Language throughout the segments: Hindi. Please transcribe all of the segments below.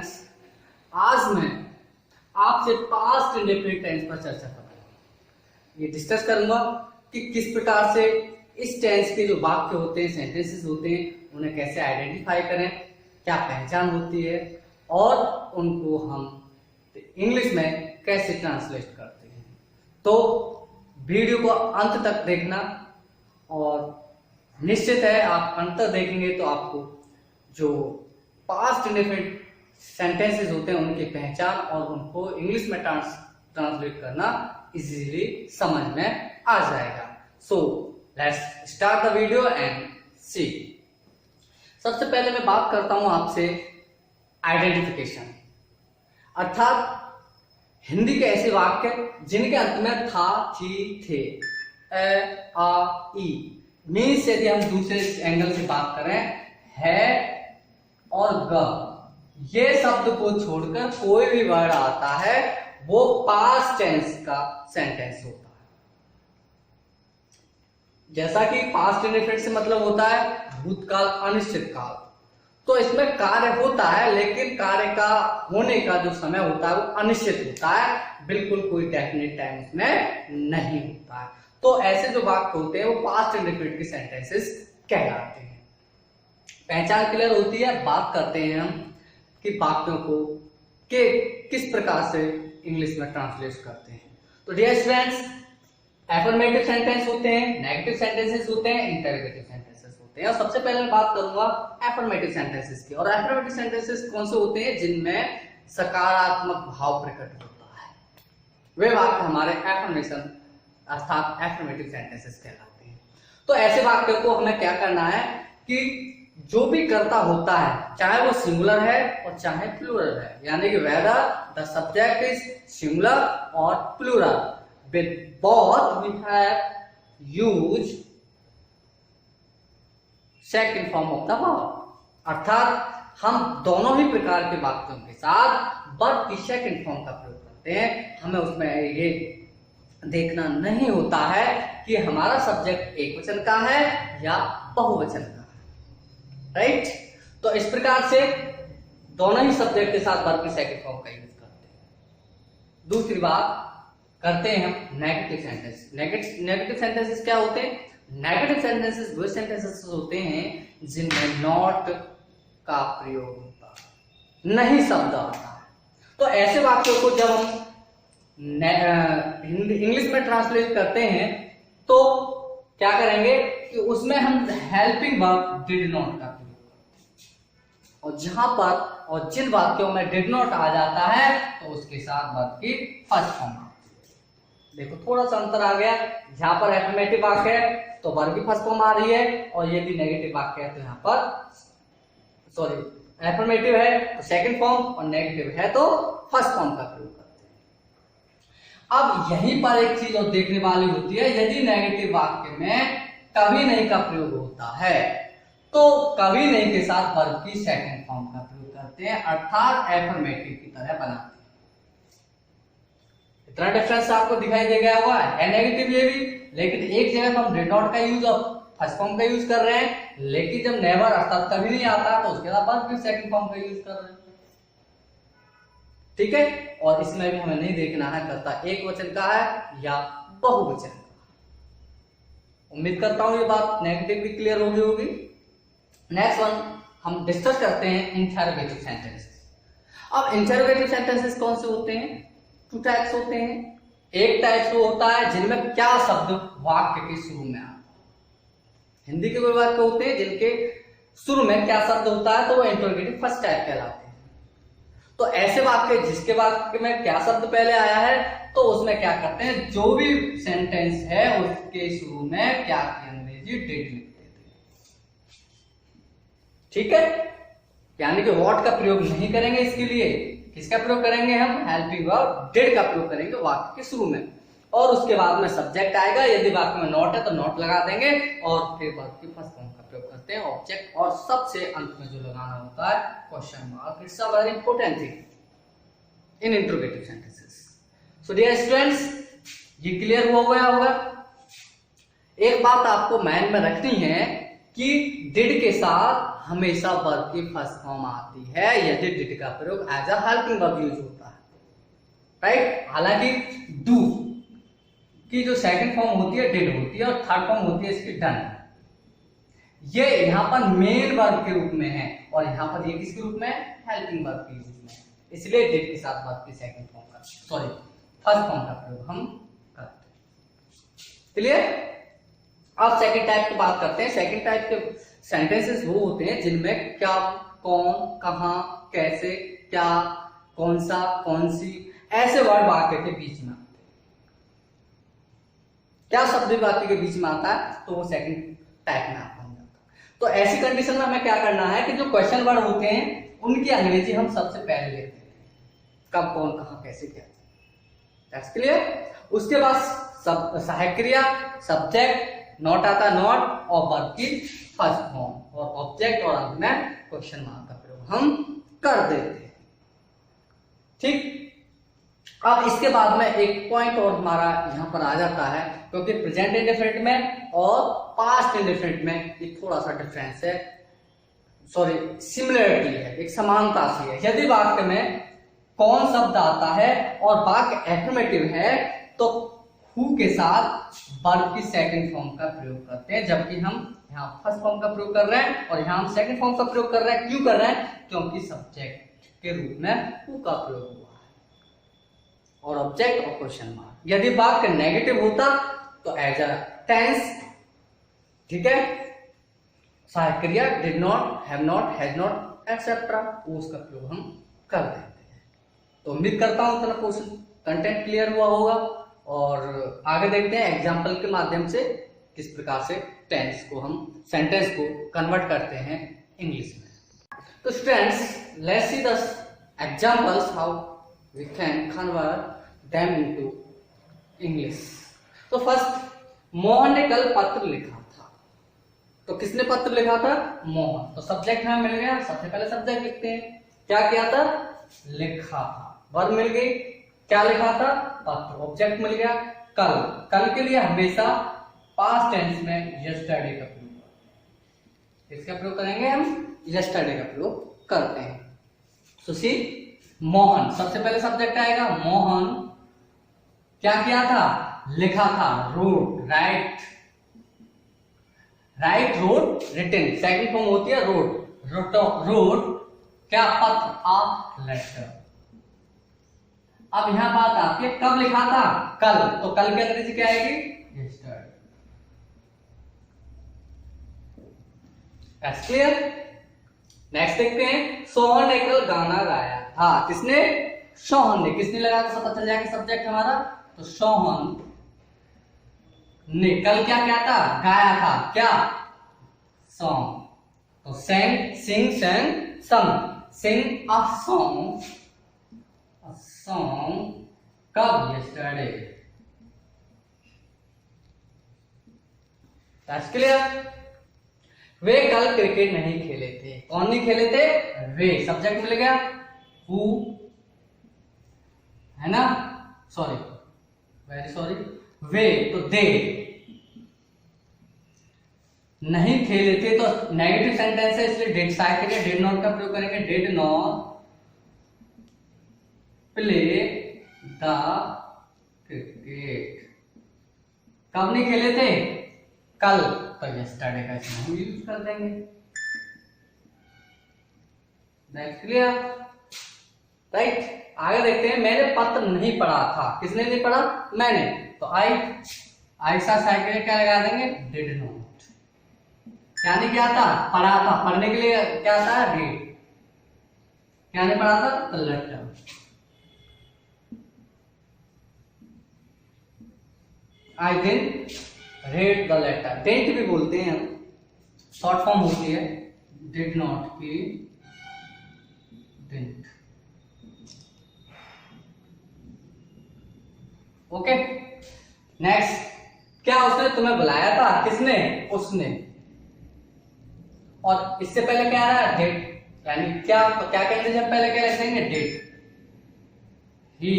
फ्रेंड्स, आज मैं आपसे पास्ट इंडेफिनिट टेंस पर चर्चा करूंगा। ये डिस्कस करूंगा कि किस प्रकार से इस टेंस के जो वाक्य होते हैं, सेंटेंसेस होते हैं, उन्हें कैसे आइडेंटिफाई करें, क्या पहचान होती है और उनको हम इंग्लिश में कैसे ट्रांसलेट करते हैं। तो वीडियो को अंत तक देखना, और निश्चित है आप अंत तक देखेंगे तो आपको जो पास्ट इंडेफिनिट सेंटेंसेस होते हैं उनकी पहचान और उनको इंग्लिश में ट्रांसलेट करना इजीली समझ में आ जाएगा। So let's start the video and see. सबसे पहले मैं बात करता हूं आपसे आइडेंटिफिकेशन, अर्थात हिंदी के ऐसे वाक्य जिनके अंत में था, थी, थे, ए, आ, ई मीन्स यदि हम दूसरे एंगल से बात करें, है और ग, ये शब्द को छोड़कर कोई भी वर्ड आता है वो पास्ट टेंस का सेंटेंस होता है। जैसा कि पास्ट इंडेफिनिट से मतलब होता है भूतकाल, अनिश्चित काल, तो इसमें कार्य होता है लेकिन कार्य का होने का जो समय होता है वो अनिश्चित होता है, बिल्कुल कोई डेफिनेट टाइम इसमें नहीं होता है। तो ऐसे जो वाक्य होते हैं वो पास्ट इंडेफिनिट के सेंटेंसेस कहलाते हैं। पहचान क्लियर होती है। बात करते हैं हम कि वाक्यों को किस प्रकार से इंग्लिश में ट्रांसलेट करते हैं। तो डियर स्टूडेंट्स, एफर्मेटिव सेंटेंस होते हैं, नेगेटिव सेंटेंसेस होते हैं, इंटरोगेटिव सेंटेंसेस होते हैं। और सबसे पहले मैं बात करूंगा एफर्मेटिव सेंटेंसेस की। और एफर्मेटिव सेंटेंसेस कौन से होते हैं? जिनमें सकारात्मक भाव प्रकट होता है, वे वाक्य हमारे एफर्मेशन अर्थात एफर्मेटिव सेंटेंसेस कहलाते हैं। तो ऐसे वाक्यों को हमें क्या करना है कि जो भी कर्ता होता है, चाहे वो सिंगुलर है और चाहे प्लूरल है, यानी कि whether the subject is singular और plural, with both we have use second form of the verb, अर्थात हम दोनों ही प्रकार के वाक्यों के साथ वर्ब की सेकंड फॉर्म का प्रयोग करते हैं। हमें उसमें ये देखना नहीं होता है कि हमारा सब्जेक्ट एक वचन का है या बहुवचन का है, राइट। तो इस प्रकार से दोनों ही सब्जेक्ट के साथ वर्ब की सेकंड फॉर्म का यूज करते हैं। दूसरी बात करते हैं हम नेगेटिव सेंटेंस। नेगेटिव सेंटेंसेस क्या होते हैं? नेगेटिव सेंटेंसेस वो सेंटेंसेस होते हैं जिनमें नॉट का प्रयोग होता है, नहीं शब्द आता है। तो ऐसे वाक्यों को जब हम इंग्लिश में ट्रांसलेट करते हैं तो क्या करेंगे कि उसमें हम हेल्पिंग वर्ब डिड नॉट का प्रयोग करते हैं, और जहां पर और जिन वाक्यों में डिड नॉट आ जाता है तो उसके साथ वर्ब की फर्स्ट फॉर्म आती है। देखो थोड़ा सा अंतर आ गया, जहां पर एफर्मेटिव वाक्य है तो वर्ब की फर्स्ट फॉर्म आ रही है, और यदि नेगेटिव वाक्य है तो यहाँ पर एफर्मेटिव है तो सेकंड फॉर्म और नेगेटिव है तो फर्स्ट फॉर्म का प्रयोग। अब यहीं पर एक चीज और देखने वाली होती है, यदि नेगेटिव वाक्य में कभी नहीं का प्रयोग होता है तो कभी नहीं के साथ वर्ब की सेकंड फॉर्म का प्रयोग करते हैं, अर्थात एफर्मेटिव की तरह बनाते हैं। इतना डिफरेंस आपको दिखाई दे गया होगा, है नेगेटिव ये भी, लेकिन एक जगह हम डिड नॉट का यूज और फर्स्ट फॉर्म का यूज कर रहे हैं, लेकिन जब नेवर अर्थात कभी नहीं आता तो उसके बाद वर्ब की सेकंड फॉर्म का यूज कर रहे हैं, ठीक है। और इसमें भी हमें नहीं देखना है कर्ता एक वचन का है या बहुवचन का। उम्मीद करता हूं ये बात नेगेटिव भी क्लियर हो गई होगी। नेक्स्ट वन हम डिस्कस करते हैं इंटरोगेटिव सेंटेंसेस। अब इंटरोगेटिव सेंटेंसेस कौन से होते हैं? टू टाइप्स होते हैं। एक टाइप वो होता है जिनमें क्या शब्द वाक्य के शुरू में आता है। हिंदी के वो वाक्य होते हैं जिनके शुरू में क्या शब्द होता है तो वो इंटरोगेटिव फर्स्ट टाइप कहलाते हैं। तो ऐसे वाक्य जिसके वाक्य में क्या शब्द पहले आया है तो उसमें क्या करते हैं, जो भी सेंटेंस है उसके शुरू में क्या की अंग्रेजी डिड लिख देते हैं, ठीक है। यानी कि व्हाट का प्रयोग नहीं करेंगे, इसके लिए किसका प्रयोग करेंगे? हम हेल्पिंग वर्ब डिड का प्रयोग करेंगे वाक्य के शुरू में, और उसके बाद में सब्जेक्ट आएगा। यदि वाक्य में नॉट है तो नॉट लगा देंगे, और फिर वर्ब की फर्स्ट फॉर्म का प्रयोग करते हैं ऑब्जेक्ट, और सबसे अंत में जो लगाना होता है question mark. It's a very important thing in interrogative sentences. So dear students, ये क्लियर हो गया होगा। एक बात आपको माइंड में रखनी है कि डिड के साथ हमेशा वर्ब की फर्स्ट फॉर्म आती है यदि डिड का प्रयोग as a helping verb use होता है, राइट। हालांकि डू की जो सेकंड फॉर्म होती है डिड होती है और थर्ड फॉर्म होती है इसकी डन। ये यहाँ पर मेन वर्ब के रूप में है और यहाँ पर ये किसके रूप में है, हेल्पिंग वर्ब के रूप में, इसलिए डिड के साथ वर्ब की सेकंड फॉर्म का सॉरी फर्स्ट फॉर्म का प्रयोग हम करते हैं। क्लियर। अब सेकंड टाइप की बात करते हैं। सेकंड टाइप के सेंटेंसेस वो होते हैं जिनमें क्या, कौन, कहां, कैसे, क्या, कौन सा, कौन सी, ऐसे वर्ड वाक्य के बीच में आते हैं। क्या शब्द वाक्य के बीच में आता है तो वो सेकंड टाइप में आता है। तो ऐसी कंडीशन में हमें क्या करना है कि जो क्वेश्चन वर्ड होते हैं उनकी अंग्रेजी हम सबसे पहले लेते हैं, कब, कौन, कहां, कैसे, क्या। That's clear. उसके बाद सहायक क्रिया, सब्जेक्ट, नॉट आता नॉट और वर्ब की फर्स्ट फॉर्म और ऑब्जेक्ट और अंत में क्वेश्चन मार्क का प्रयोग हम कर देते हैं। ठीक। अब इसके बाद में एक पॉइंट और हमारा यहां पर आ जाता है, क्योंकि प्रेजेंट इंडेफिनिट में और पास्ट इंडेफिनिट में एक थोड़ा सा डिफरेंस है, सॉरी सिमिलरिटी है, एक समानता सी है। यदि वाक्य में कौन शब्द आता है और वाक्य एफर्मेटिव है तो हु के साथ वर्ब की सेकंड फॉर्म का प्रयोग करते हैं, जबकि हम यहाँ फर्स्ट फॉर्म का प्रयोग कर रहे हैं और यहाँ हम सेकंड फॉर्म का प्रयोग कर रहे हैं। क्यों कर रहे हैं? क्योंकि सब्जेक्ट के रूप में हु का प्रयोग हुआ है और ऑब्जेक्ट और क्वेश्चन मार्क। यदि वाक्य नेगेटिव होता तो एज अ टेंस, ठीक है, सहायक क्रिया did not, have not, has not etcetera, उसका प्रयोग हम कर देते हैं। तो उम्मीद करता हूं इतना क्वेश्चन कंटेंट क्लियर हुआ होगा और आगे देखते हैं एग्जाम्पल के माध्यम से किस प्रकार से टेंस को हम सेंटेंस को कन्वर्ट करते हैं इंग्लिश में। तो students, let's see the examples how we can convert them into English. तो फर्स्ट, मोहन ने कल पत्र लिखा था। तो किसने पत्र लिखा था? मोहन। तो सब्जेक्ट हमें मिल गया, सबसे पहले सब्जेक्ट लिखते हैं। क्या किया था? लिखा था। वर्ब मिल गई, क्या लिखा था? पत्र। ऑब्जेक्ट मिल गया कल। कल के लिए हमेशा पास्ट टेंस में यस्टरडे का प्रयोग करेंगे। इसका प्रयोग करेंगे हम, यस्टरडे का प्रयोग करते हैं। तो सी, मोहन, सबसे पहले सब्जेक्ट आएगा। मोहन क्या किया था? लिखा था। Wrote, write, write, wrote, written. Second form होती है रोड। रोड क्या? पत्र, आ लेटर। अब यहां बात आती है कब लिखा था? कल। तो कल की अंग्रेजी क्या आएगी? यस्टरडे। That's clear. नेक्स्ट देखते हैं, सोहन ने कल गाना गाया था। किसने? सोहन ने। किसने लगाया तो पता चल जाएगा सब्जेक्ट हमारा। तो सोहन ने कल क्या किया था? गाया था। क्या? सॉन्ग। तो Seng, sing, sang, sung. Sing a song, a song कब? यस्टरडे। That's clear. वे कल क्रिकेट नहीं खेले थे। कौन नहीं खेले थे? वे। सब्जेक्ट मिल गया हु, है ना, सॉरी, वेरी सॉरी, वे। तो दे। नहीं खेले थे तो नेगेटिव सेंटेंस है, इसलिए डिड सहायक के डिड नॉट का प्रयोग करेंगे। Did not play the cricket. कब नहीं खेले थे? कल। तो यस्टरडे का इसमें हम यूज कर देंगे। That's clear, right. आगे देखते हैं, मैंने पत्र नहीं पढ़ा था। किसने नहीं पढ़ा? मैंने। तो आई साइकिल क्या लगा देंगे? Did not. क्या नहीं किया था? पढ़ा था। पढ़ने के लिए क्या था? रीड। क्या नहीं पढ़ा था? तो letter. I didn't read the letter. Didn't भी बोलते हैं हम, शॉर्ट फॉर्म होती है डिड नॉट की, डिडंट। ओके। नेक्स्ट, क्या उसने तुम्हें बुलाया था? किसने? उसने। और इससे पहले क्या आ रहा है? डिड। यानी क्या, तो क्या कहेंगे जब पहले क्या लिखेंगे? डिड ही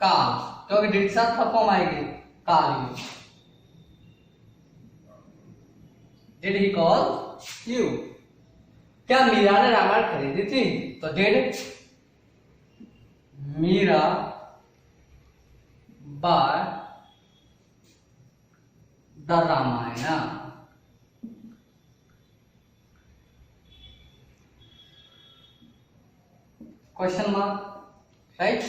कॉल, क्योंकि डिड साथ फॉर्म आएगी call you. Did he call you. क्या मीरा ने रामायण खरीदी थी? तो did Meera buy the Ramayana. Question mark, right.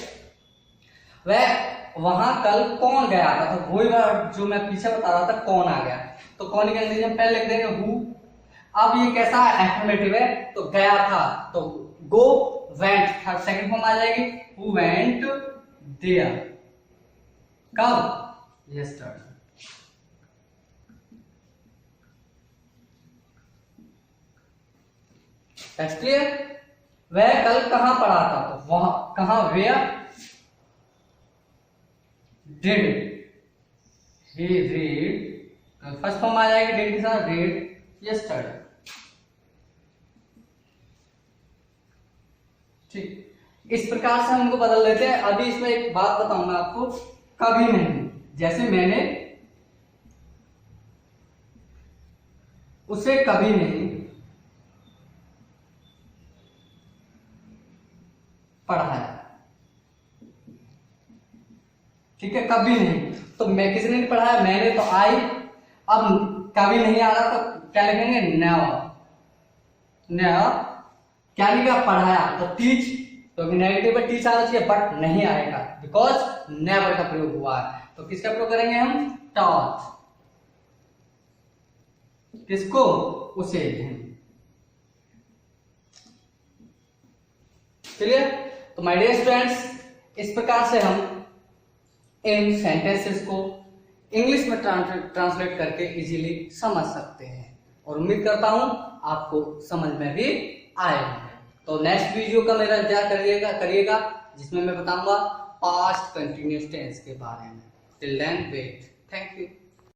वह वहां कल कौन गया था? तो वही बात जो मैं पीछे बता रहा था, कौन आ गया। तो कौन के अंग्रेजी में पहले लिख देंगे हु। अब ये कैसा एफर्मेटिव है, तो गया था, तो go went, third second form आ जाएगी, हु वेंट देयर। कब? यस्टरडे। That's clear. वह कल कहां पढ़ा था? तो वहां कहां, where did he read, first form आ जाएगी डिड के साथ, रीड यस्टरडे। ठीक, इस प्रकार से हम इनको बदल लेते हैं। अभी इसमें एक बात बताऊंगा आपको, कभी नहीं, जैसे मैंने उसे कभी नहीं पढ़ाया, ठीक है, कभी नहीं। तो मैं किसने नहीं पढ़ाया? मैंने, तो आई। अब कभी नहीं आ रहा तो क्या लिखेंगे? नेवर। नेवर क्या लिखा? पढ़ाया, तो टीच, तो नेगेटिव में टीच आना चाहिए, बट नहीं आएगा बिकॉज नेवर का प्रयोग हुआ है। तो किसका प्रयोग करेंगे हम? टॉट। किसको? उसे। क्लियर? तो माय डियर स्टूडेंट्स, इस प्रकार से हम इन सेंटेंसेस को इंग्लिश में ट्रांसलेट करके इजीली समझ सकते हैं, और उम्मीद करता हूं आपको समझ में भी आए होंगे। तो नेक्स्ट वीडियो का मेरा इंतजार करिएगा जिसमें मैं बताऊंगा पास्ट कंटिन्यूअस टेंस के बारे में। Till then wait, thank you.